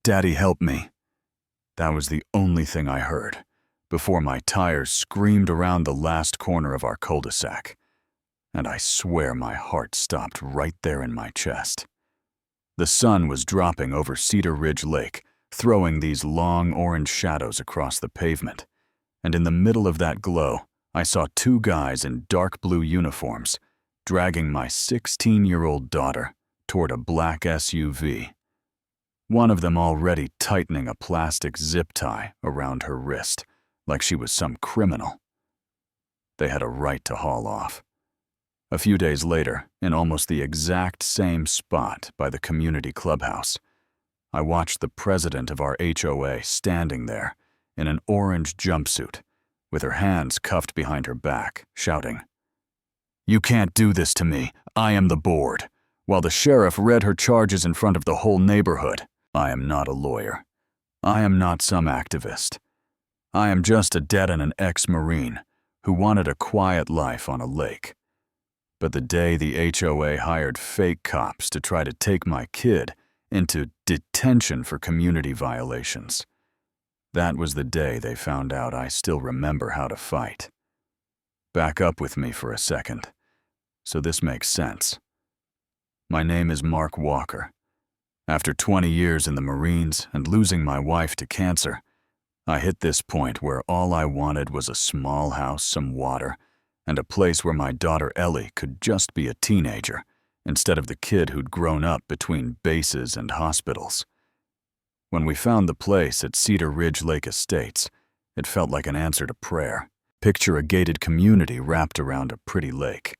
Daddy, help me." That was the only thing I heard before my tires screamed around the last corner of our cul-de-sac, and I swear my heart stopped right there in my chest. The sun was dropping over Cedar Ridge Lake, throwing these long orange shadows across the pavement, and in the middle of that glow, I saw two guys in dark blue uniforms dragging my 16-year-old daughter toward a black SUV. One of them already tightening a plastic zip tie around her wrist, like she was some criminal. They had a right to haul off. A few days later, in almost the exact same spot by the community clubhouse, I watched the president of our HOA standing there in an orange jumpsuit, with her hands cuffed behind her back, shouting, "You can't do this to me. I am the board," while the sheriff read her charges in front of the whole neighborhood. I am not a lawyer. I am not some activist. I am just a dad and an ex-Marine who wanted a quiet life on a lake. But the day the HOA hired fake cops to try to take my kid into detention for community violations, that was the day they found out I still remember how to fight. Back up with me for a second, so this makes sense. My name is Mark Walker. After 20 years in the Marines and losing my wife to cancer, I hit this point where all I wanted was a small house, some water, and a place where my daughter Ellie could just be a teenager instead of the kid who'd grown up between bases and hospitals. When we found the place at Cedar Ridge Lake Estates, it felt like an answer to prayer. Picture a gated community wrapped around a pretty lake.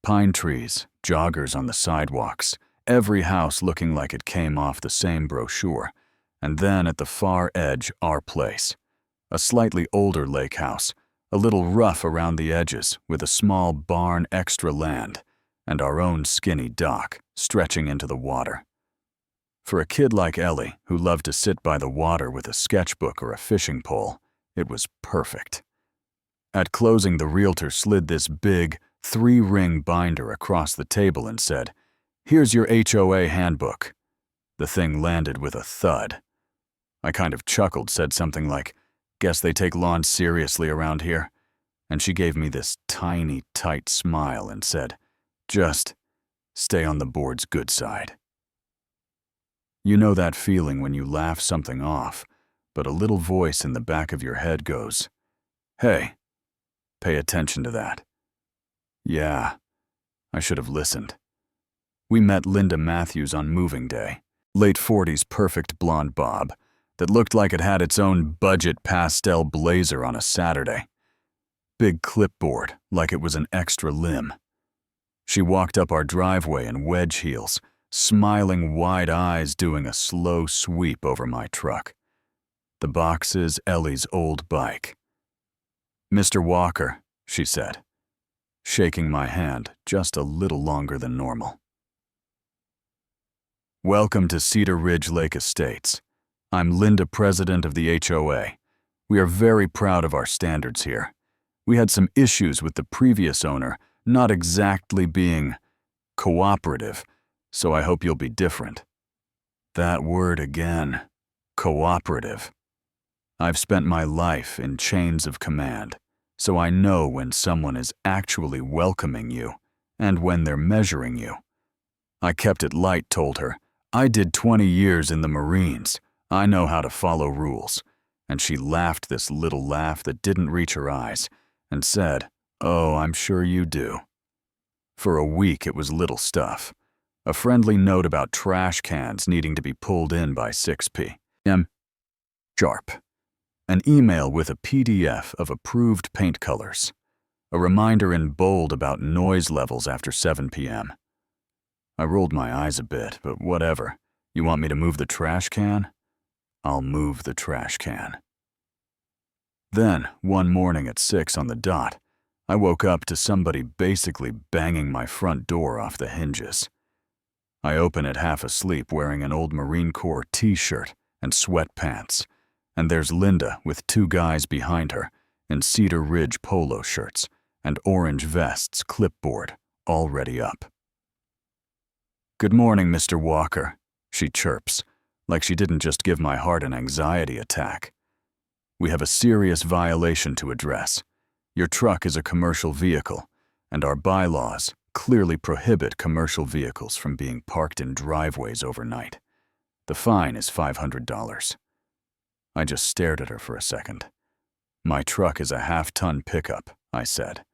Pine trees, joggers on the sidewalks, every house looking like it came off the same brochure, and then at the far edge, our place. A slightly older lake house, a little rough around the edges with a small barn extra land, and our own skinny dock stretching into the water. For a kid like Ellie, who loved to sit by the water with a sketchbook or a fishing pole, it was perfect. At closing, the realtor slid this big, 3-ring binder across the table and said, "Here's your HOA handbook." The thing landed with a thud. I kind of chuckled, said something like, "Guess they take lawns seriously around here." And she gave me this tiny, tight smile and said, "Just stay on the board's good side." You know that feeling when you laugh something off, but a little voice in the back of your head goes, "Hey, pay attention to that." Yeah, I should have listened. We met Linda Matthews on moving day, late 40s perfect blonde bob that looked like it had its own budget pastel blazer on a Saturday. Big clipboard, like it was an extra limb. She walked up our driveway in wedge heels, smiling wide eyes doing a slow sweep over my truck. The box is Ellie's old bike. "Mr. Walker," she said, shaking my hand just a little longer than normal. "Welcome to Cedar Ridge Lake Estates. I'm Linda, president of the HOA. We are very proud of our standards here. We had some issues with the previous owner not exactly being cooperative, so I hope you'll be different." That word again, cooperative. I've spent my life in chains of command, so I know when someone is actually welcoming you and when they're measuring you. I kept it light, told her. I did 20 years in the Marines. I know how to follow rules. And she laughed this little laugh that didn't reach her eyes and said, "Oh, I'm sure you do." For a week it was little stuff. A friendly note about trash cans needing to be pulled in by 6 p.m. sharp. An email with a PDF of approved paint colors. A reminder in bold about noise levels after 7 p.m. I rolled my eyes a bit, but whatever. You want me to move the trash can? I'll move the trash can. Then, one morning at 6 on the dot, I woke up to somebody basically banging my front door off the hinges. I open it half asleep wearing an old Marine Corps t-shirt and sweatpants, and there's Linda with 2 guys behind her in Cedar Ridge polo shirts and orange vests, clipboard, already up. "Good morning, Mr. Walker," she chirps, like she didn't just give my heart an anxiety attack. "We have a serious violation to address. Your truck is a commercial vehicle, and our bylaws clearly prohibit commercial vehicles from being parked in driveways overnight. The fine is $500. I just stared at her for a second. "My truck is a half-ton pickup," I said.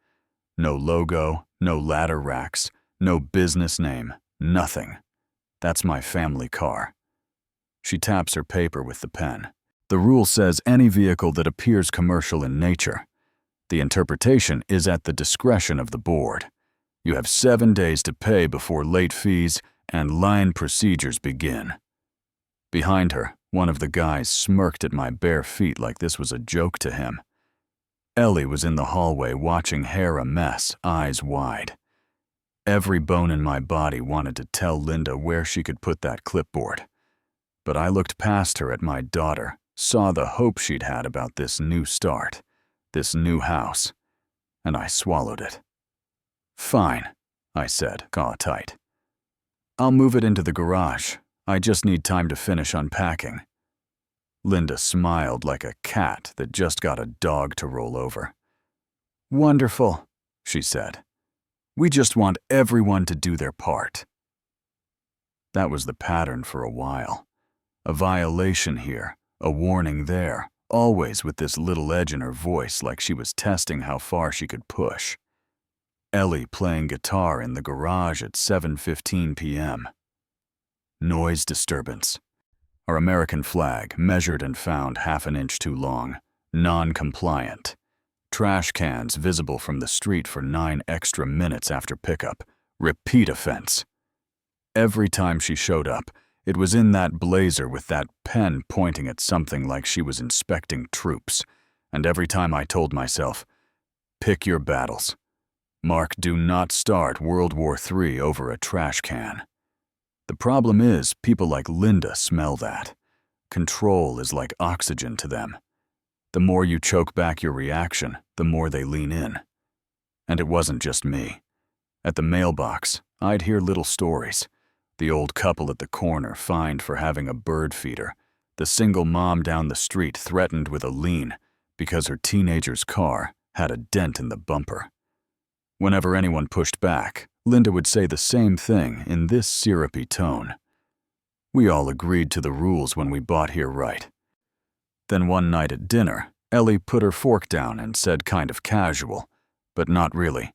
"No logo, no ladder racks, no business name, nothing. That's my family car." She taps her paper with the pen. "The rule says any vehicle that appears commercial in nature. The interpretation is at the discretion of the board. You have 7 days to pay before late fees and line procedures begin." Behind her, one of the guys smirked at my bare feet like this was a joke to him. Ellie was in the hallway watching hair a mess, eyes wide. Every bone in my body wanted to tell Linda where she could put that clipboard. But I looked past her at my daughter, saw the hope she'd had about this new start, this new house, and I swallowed it. "Fine," I said, jaw tight. "I'll move it into the garage. I just need time to finish unpacking." Linda smiled like a cat that just got a dog to roll over. "Wonderful," she said. "We just want everyone to do their part." That was the pattern for a while. A violation here, a warning there, always with this little edge in her voice like she was testing how far she could push. Ellie playing guitar in the garage at 7:15 p.m. Noise disturbance. Our American flag, measured and found half an inch too long. Non-compliant. Trash cans visible from the street for 9 extra minutes after pickup. Repeat offense. Every time she showed up, it was in that blazer with that pen pointing at something like she was inspecting troops. And every time I told myself, "Pick your battles. Mark, do not start World War III over a trash can." The problem is, people like Linda smell that. Control is like oxygen to them. The more you choke back your reaction, the more they lean in. And it wasn't just me. At the mailbox, I'd hear little stories. The old couple at the corner fined for having a bird feeder. The single mom down the street threatened with a lien because her teenager's car had a dent in the bumper. Whenever anyone pushed back, Linda would say the same thing in this syrupy tone. We all agreed to the rules when we bought here, right? Then one night at dinner, Ellie put her fork down and said kind of casual, but not really,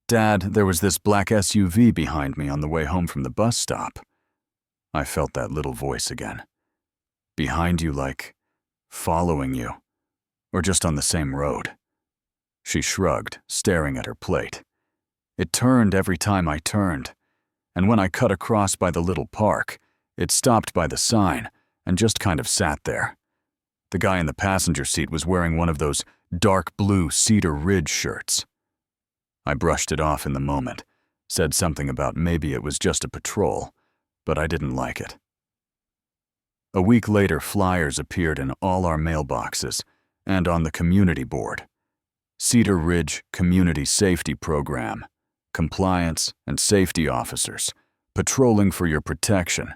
"Dad, there was this black SUV behind me on the way home from the bus stop." I felt that little voice again. Behind you, like following you, or just on the same road. She shrugged, staring at her plate. It turned every time I turned, and when I cut across by the little park, it stopped by the sign and just kind of sat there. The guy in the passenger seat was wearing one of those dark blue Cedar Ridge shirts. I brushed it off in the moment, said something about maybe it was just a patrol, but I didn't like it. A week later, flyers appeared in all our mailboxes and on the community board. Cedar Ridge Community Safety Program. Compliance and safety officers, patrolling for your protection.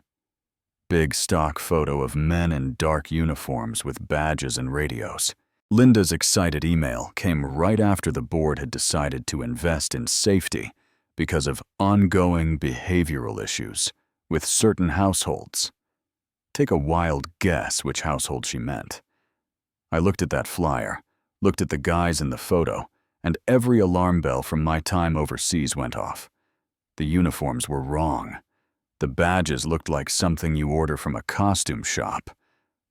Big stock photo of men in dark uniforms with badges and radios. Linda's excited email came right after the board had decided to invest in safety because of ongoing behavioral issues with certain households. Take a wild guess which household she meant. I looked at that flyer, looked at the guys in the photo, and every alarm bell from my time overseas went off. The uniforms were wrong. The badges looked like something you order from a costume shop.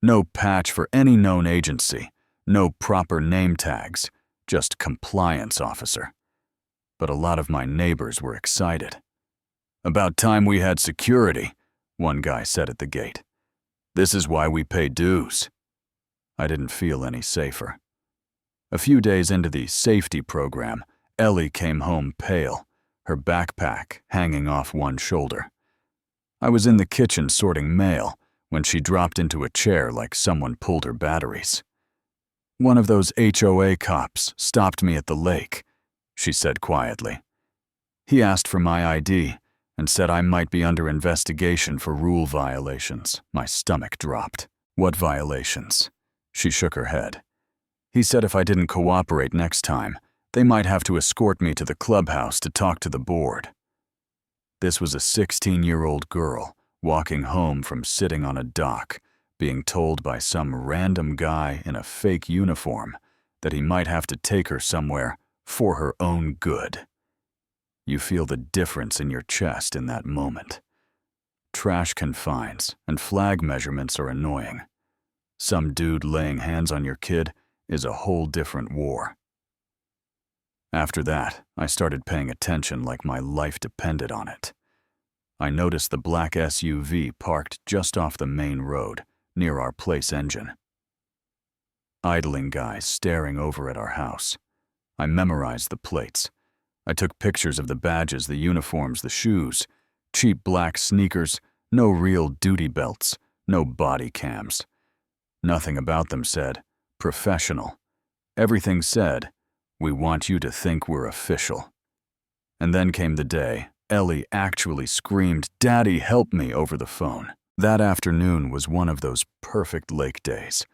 No patch for any known agency, no proper name tags, just compliance officer. But a lot of my neighbors were excited. "About time we had security," one guy said at the gate. "This is why we pay dues." I didn't feel any safer. A few days into the safety program, Ellie came home pale, her backpack hanging off one shoulder. I was in the kitchen sorting mail when she dropped into a chair like someone pulled her batteries. "One of those HOA cops stopped me at the lake," she said quietly. "He asked for my ID, and said I might be under investigation for rule violations. My stomach dropped. What violations? She shook her head. He said if I didn't cooperate next time, they might have to escort me to the clubhouse to talk to the board. This was a 16-year-old girl walking home from sitting on a dock, being told by some random guy in a fake uniform that he might have to take her somewhere for her own good. You feel the difference in your chest in that moment. Trash confines and flag measurements are annoying. Some dude laying hands on your kid is a whole different war. After that, I started paying attention like my life depended on it. I noticed the black SUV parked just off the main road, near our place engine. Idling guys staring over at our house. I memorized the plates. I took pictures of the badges, the uniforms, the shoes, cheap black sneakers, no real duty belts, no body cams. Nothing about them said, professional. Everything said, we want you to think we're official. And then came the day Ellie actually screamed, "Daddy, help me," over the phone. That afternoon was one of those perfect lake days.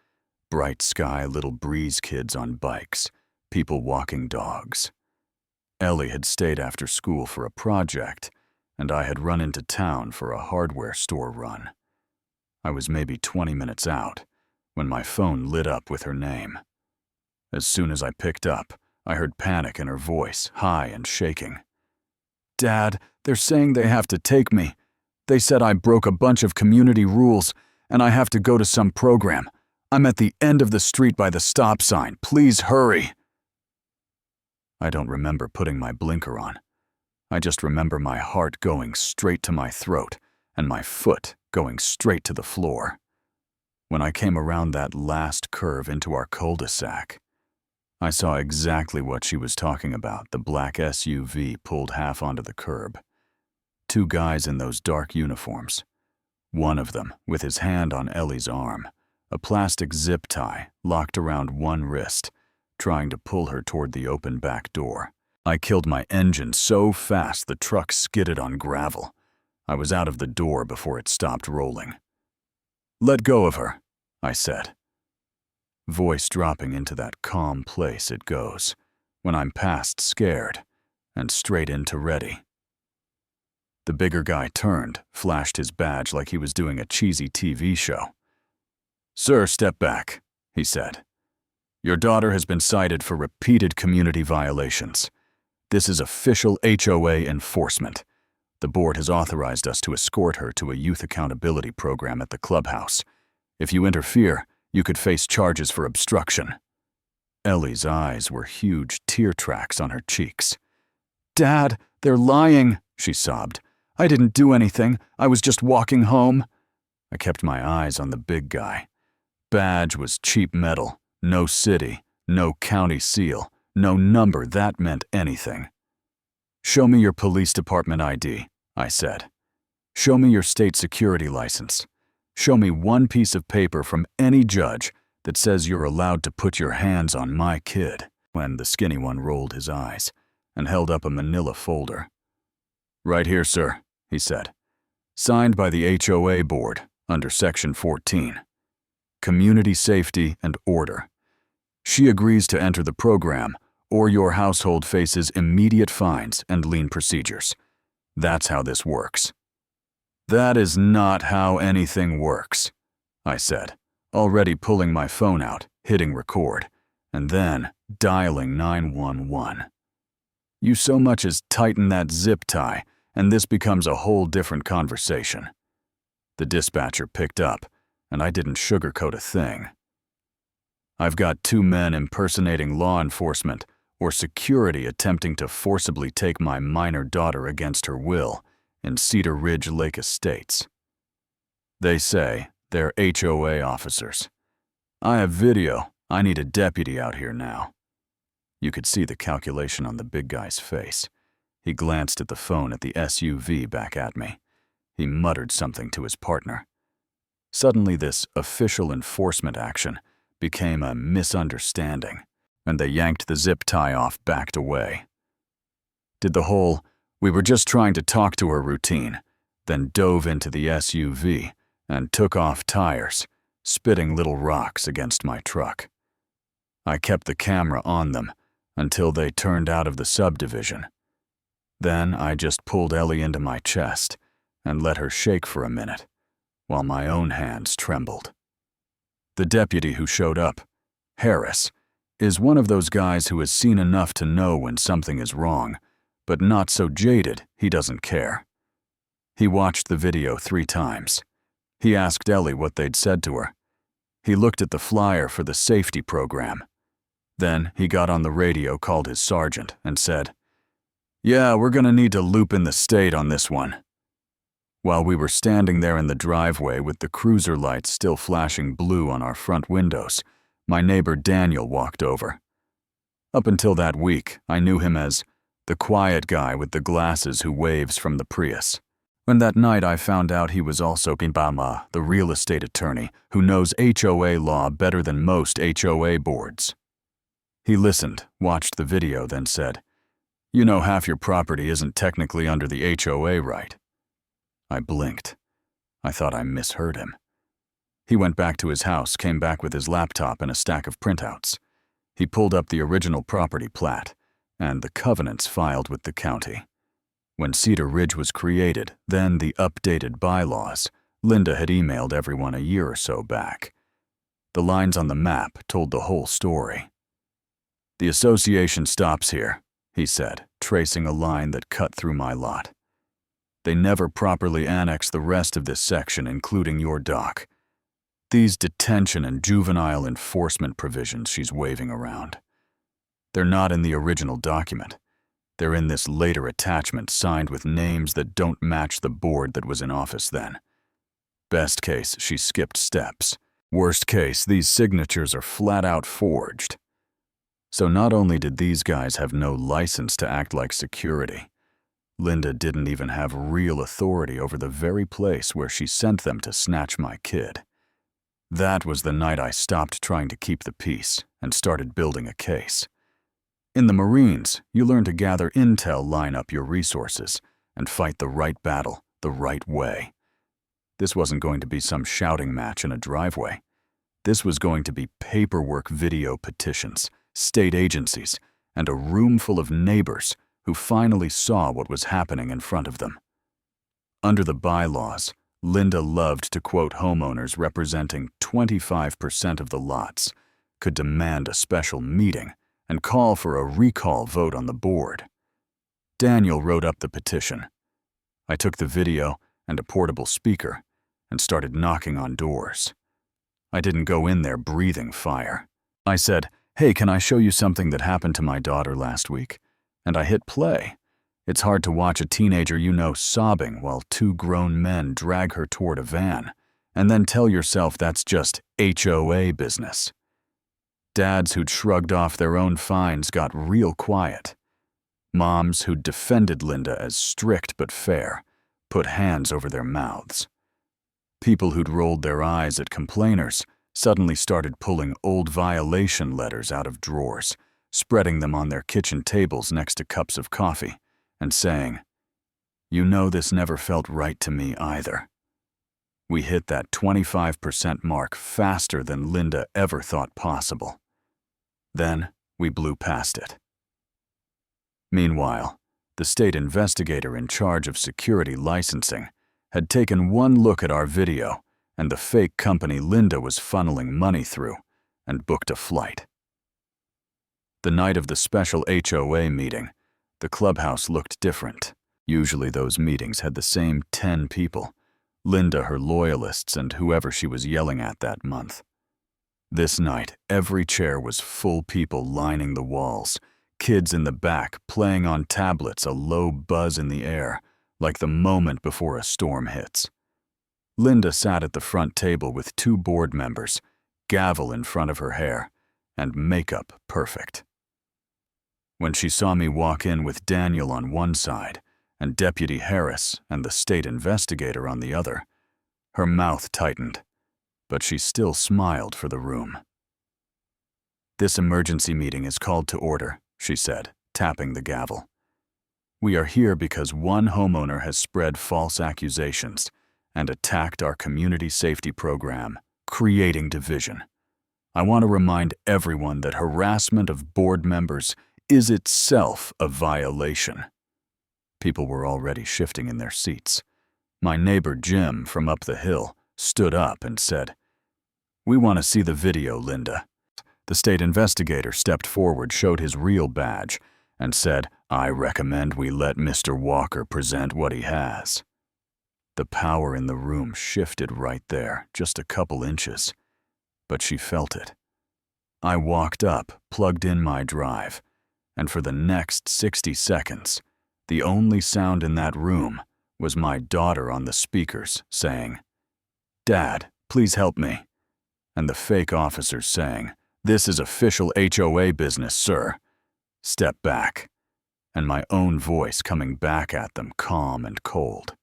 Bright sky, little breeze kids on bikes, people walking dogs. Ellie had stayed after school for a project, and I had run into town for a hardware store run. I was maybe 20 minutes out when my phone lit up with her name. As soon as I picked up, I heard panic in her voice, high and shaking. "Dad, they're saying they have to take me. They said I broke a bunch of community rules, and I have to go to some program. I'm at the end of the street by the stop sign. Please hurry." I don't remember putting my blinker on. I just remember my heart going straight to my throat and my foot going straight to the floor. When I came around that last curve into our cul-de-sac, I saw exactly what she was talking about. The black SUV pulled half onto the curb. Two guys in those dark uniforms. One of them with his hand on Ellie's arm, a plastic zip tie locked around one wrist, trying to pull her toward the open back door. I killed my engine so fast the truck skidded on gravel. I was out of the door before it stopped rolling. "Let go of her," I said. Voice dropping into that calm place it goes when I'm past scared and straight into ready. The bigger guy turned, flashed his badge like he was doing a cheesy TV show. "Sir, step back," he said. "Your daughter has been cited for repeated community violations. This is official HOA enforcement. The board has authorized us to escort her to a youth accountability program at the clubhouse. If you interfere, you could face charges for obstruction." Ellie's eyes were huge tear tracks on her cheeks. "Dad, they're lying," she sobbed. "I didn't do anything. I was just walking home." I kept my eyes on the big guy. Badge was cheap metal, no city, no county seal, no number that meant anything. "Show me your police department ID," I said. "Show me your state security license. Show me one piece of paper from any judge that says you're allowed to put your hands on my kid." When the skinny one rolled his eyes and held up a manila folder. "Right here, sir," he said. "Signed by the HOA board under Section 14. Community safety and order. She agrees to enter the program, or your household faces immediate fines and lien procedures. That's how this works." "That is not how anything works," I said, already pulling my phone out, hitting record, and then dialing 911. You so much as tighten that zip tie, and this becomes a whole different conversation. The dispatcher picked up, and I didn't sugarcoat a thing. "I've got two men impersonating law enforcement or security attempting to forcibly take my minor daughter against her will in Cedar Ridge Lake Estates. They say they're HOA officers. I have video. I need a deputy out here now." You could see the calculation on the big guy's face. He glanced at the phone at the SUV back at me. He muttered something to his partner. Suddenly this official enforcement action became a misunderstanding, and they yanked the zip tie off, backed away. Did the whole We were just trying to talk to her routine, then dove into the SUV and took off tires, spitting little rocks against my truck. I kept the camera on them until they turned out of the subdivision. Then I just pulled Ellie into my chest and let her shake for a minute, while my own hands trembled. The deputy who showed up, Harris, is one of those guys who has seen enough to know when something is wrong, but not so jaded he doesn't care. He watched the video 3 times. He asked Ellie what they'd said to her. He looked at the flyer for the safety program. Then he got on the radio, called his sergeant, and said, "Yeah, we're gonna need to loop in the state on this one." While we were standing there in the driveway with the cruiser lights still flashing blue on our front windows, my neighbor Daniel walked over. Up until that week, I knew him as the quiet guy with the glasses who waves from the Prius. When that night I found out he was also Pimbama, the real estate attorney who knows HOA law better than most HOA boards. He listened, watched the video, then said, "You know half your property isn't technically under the HOA, right?" I blinked. I thought I misheard him. He went back to his house, came back with his laptop and a stack of printouts. He pulled up the original property plat and the covenants filed with the county. When Cedar Ridge was created, then the updated bylaws, Linda had emailed everyone a year or so back. The lines on the map told the whole story. "The association stops here," he said, tracing a line that cut through my lot. "They never properly annexed the rest of this section, including your dock. These detention and juvenile enforcement provisions she's waving around. They're not in the original document. They're in this later attachment signed with names that don't match the board that was in office then. Best case, she skipped steps. Worst case, these signatures are flat out forged." So not only did these guys have no license to act like security, Linda didn't even have real authority over the very place where she sent them to snatch my kid. That was the night I stopped trying to keep the peace and started building a case. In the Marines, you learn to gather intel, line up your resources, and fight the right battle the right way. This wasn't going to be some shouting match in a driveway. This was going to be paperwork, video petitions, state agencies, and a room full of neighbors who finally saw what was happening in front of them. Under the bylaws, Linda loved to quote homeowners representing 25% of the lots could demand a special meeting and call for a recall vote on the board. Daniel wrote up the petition. I took the video and a portable speaker and started knocking on doors. I didn't go in there breathing fire. I said, "Hey, can I show you something that happened to my daughter last week?" And I hit play. It's hard to watch a teenager you know sobbing while 2 grown men drag her toward a van, and then tell yourself that's just HOA business. Dads who'd shrugged off their own fines got real quiet. Moms who'd defended Linda as strict but fair put hands over their mouths. People who'd rolled their eyes at complainers suddenly started pulling old violation letters out of drawers, spreading them on their kitchen tables next to cups of coffee, and saying, "You know this never felt right to me either." We hit that 25% mark faster than Linda ever thought possible. Then we blew past it. Meanwhile, the state investigator in charge of security licensing had taken one look at our video and the fake company Linda was funneling money through and booked a flight. The night of the special HOA meeting, the clubhouse looked different. Usually those meetings had the same 10 people, Linda, her loyalists, and whoever she was yelling at that month. This night, every chair was full, people lining the walls, kids in the back playing on tablets, a low buzz in the air, like the moment before a storm hits. Linda sat at the front table with 2 board members, gavel in front of her hair, and makeup perfect. When she saw me walk in with Daniel on one side and Deputy Harris and the state investigator on the other, her mouth tightened, but she still smiled for the room. "This emergency meeting is called to order," she said, tapping the gavel. We are here because one homeowner has spread false accusations and attacked our community safety program, creating division. I want to remind everyone that harassment of board members is itself a violation." People were already shifting in their seats. My neighbor Jim from up the hill stood up and said, "We want to see the video, Linda." The state investigator stepped forward, showed his real badge, and said, "I recommend we let Mr. Walker present what he has." The power in the room shifted right there, just a couple inches, but she felt it. I walked up, plugged in my drive, and for the next 60 seconds, the only sound in that room was my daughter on the speakers saying, "Dad, please help me," and the fake officers saying, "This is official HOA business, sir. Step back," and my own voice coming back at them, calm and cold.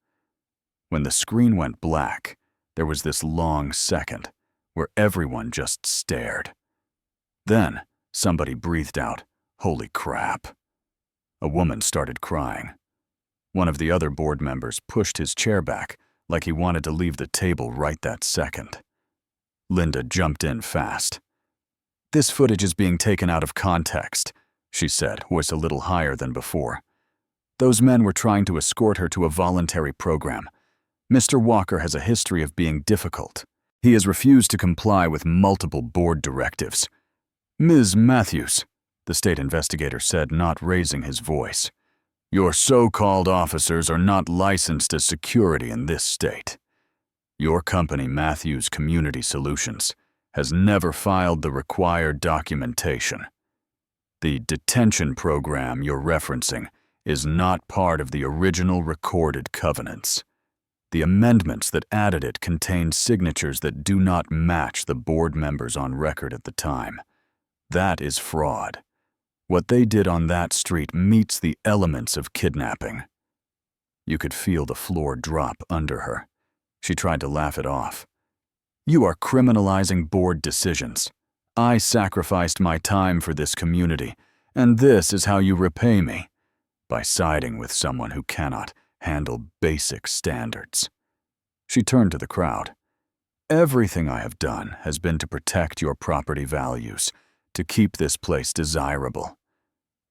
When the screen went black, there was this long second where everyone just stared. Then somebody breathed out, "Holy crap." A woman started crying. One of the other board members pushed his chair back like he wanted to leave the table right that second. Linda jumped in fast. "This footage is being taken out of context," she said, voice a little higher than before. "Those men were trying to escort her to a voluntary program. Mr. Walker has a history of being difficult. He has refused to comply with multiple board directives." "Ms. Matthews," the state investigator said, not raising his voice, "your so-called officers are not licensed as security in this state. Your company, Matthews Community Solutions, has never filed the required documentation. The detention program you're referencing is not part of the original recorded covenants. The amendments that added it contained signatures that do not match the board members on record at the time. That is fraud. What they did on that street meets the elements of kidnapping." You could feel the floor drop under her. She tried to laugh it off. "You are criminalizing board decisions. I sacrificed my time for this community, and this is how you repay me, by siding with someone who cannot handle basic standards." She turned to the crowd. "Everything I have done has been to protect your property values, to keep this place desirable.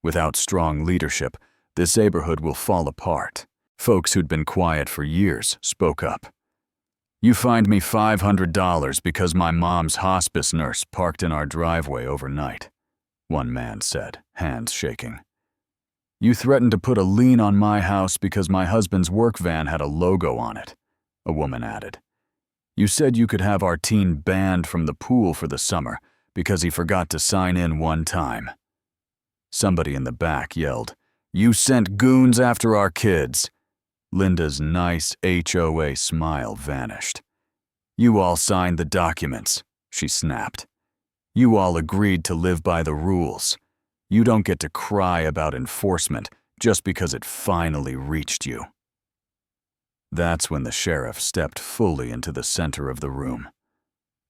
Without strong leadership, this neighborhood will fall apart." Folks who'd been quiet for years spoke up. "You fined me $500 because my mom's hospice nurse parked in our driveway overnight," one man said, hands shaking. "You threatened to put a lien on my house because my husband's work van had a logo on it," a woman added. "You said you could have our teen banned from the pool for the summer because he forgot to sign in one time." Somebody in the back yelled, "You sent goons after our kids." Linda's nice HOA smile vanished. "You all signed the documents," she snapped. "You all agreed to live by the rules. You don't get to cry about enforcement just because it finally reached you." That's when the sheriff stepped fully into the center of the room.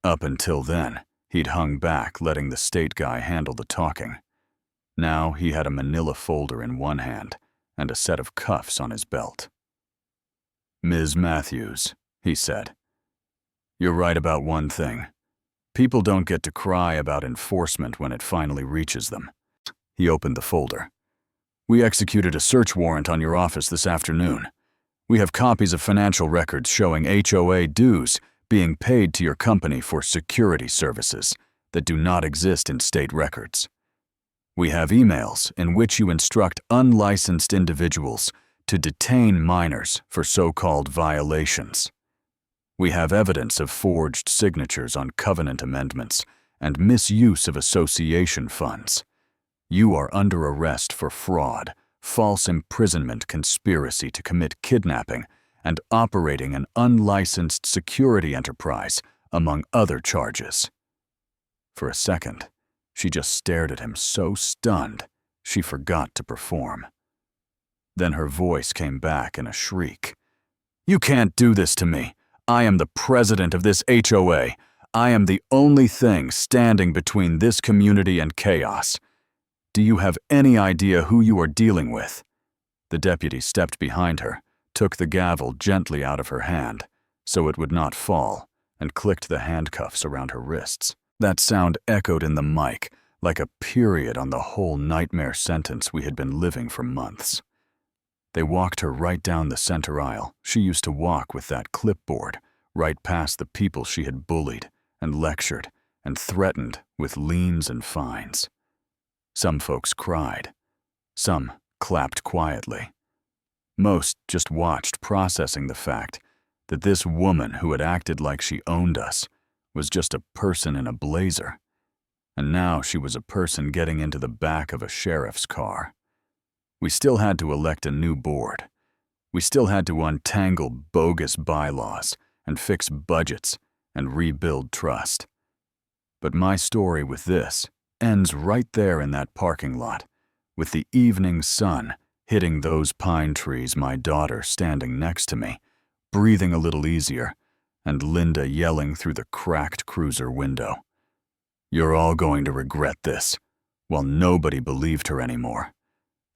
Up until then, he'd hung back, letting the state guy handle the talking. Now he had a manila folder in one hand and a set of cuffs on his belt. "Ms. Matthews," he said, "you're right about one thing. People don't get to cry about enforcement when it finally reaches them." He opened the folder. "We executed a search warrant on your office this afternoon. We have copies of financial records showing HOA dues being paid to your company for security services that do not exist in state records. We have emails in which you instruct unlicensed individuals to detain minors for so-called violations. We have evidence of forged signatures on covenant amendments and misuse of association funds. You are under arrest for fraud, false imprisonment, conspiracy to commit kidnapping, and operating an unlicensed security enterprise, among other charges." For a second, she just stared at him, so stunned she forgot to perform. Then her voice came back in a shriek. "You can't do this to me. I am the president of this HOA. I am the only thing standing between this community and chaos. Do you have any idea who you are dealing with?" The deputy stepped behind her, took the gavel gently out of her hand so it would not fall, and clicked the handcuffs around her wrists. That sound echoed in the mic like a period on the whole nightmare sentence we had been living for months. They walked her right down the center aisle she used to walk with that clipboard, right past the people she had bullied and lectured and threatened with liens and fines. Some folks cried. Some clapped quietly. Most just watched, processing the fact that this woman who had acted like she owned us was just a person in a blazer, and now she was a person getting into the back of a sheriff's car. We still had to elect a new board. We still had to untangle bogus bylaws and fix budgets and rebuild trust. But my story with this ends right there in that parking lot, with the evening sun hitting those pine trees, my daughter standing next to me, breathing a little easier, and Linda yelling through the cracked cruiser window. "You're all going to regret this," while nobody believed her anymore.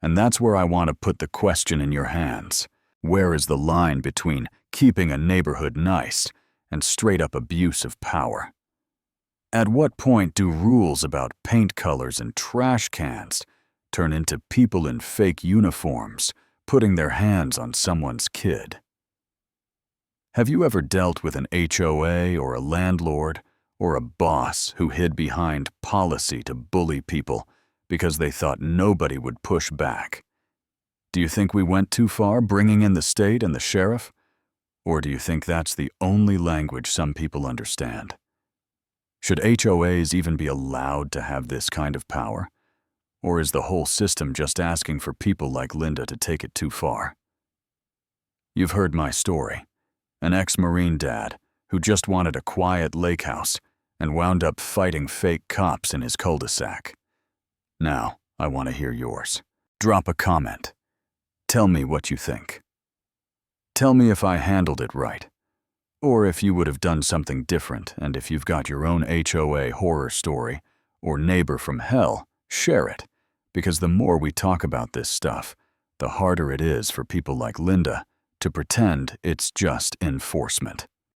And that's where I want to put the question in your hands. Where is the line between keeping a neighborhood nice and straight-up abuse of power? At what point do rules about paint colors and trash cans turn into people in fake uniforms putting their hands on someone's kid? Have you ever dealt with an HOA or a landlord or a boss who hid behind policy to bully people because they thought nobody would push back? Do you think we went too far bringing in the state and the sheriff? Or do you think that's the only language some people understand? Should HOAs even be allowed to have this kind of power? Or is the whole system just asking for people like Linda to take it too far? You've heard my story. An ex-Marine dad who just wanted a quiet lake house and wound up fighting fake cops in his cul-de-sac. Now, I want to hear yours. Drop a comment. Tell me what you think. Tell me if I handled it right, or if you would have done something different, and if you've got your own HOA horror story or neighbor from hell, share it, because the more we talk about this stuff, the harder it is for people like Linda to pretend it's just enforcement.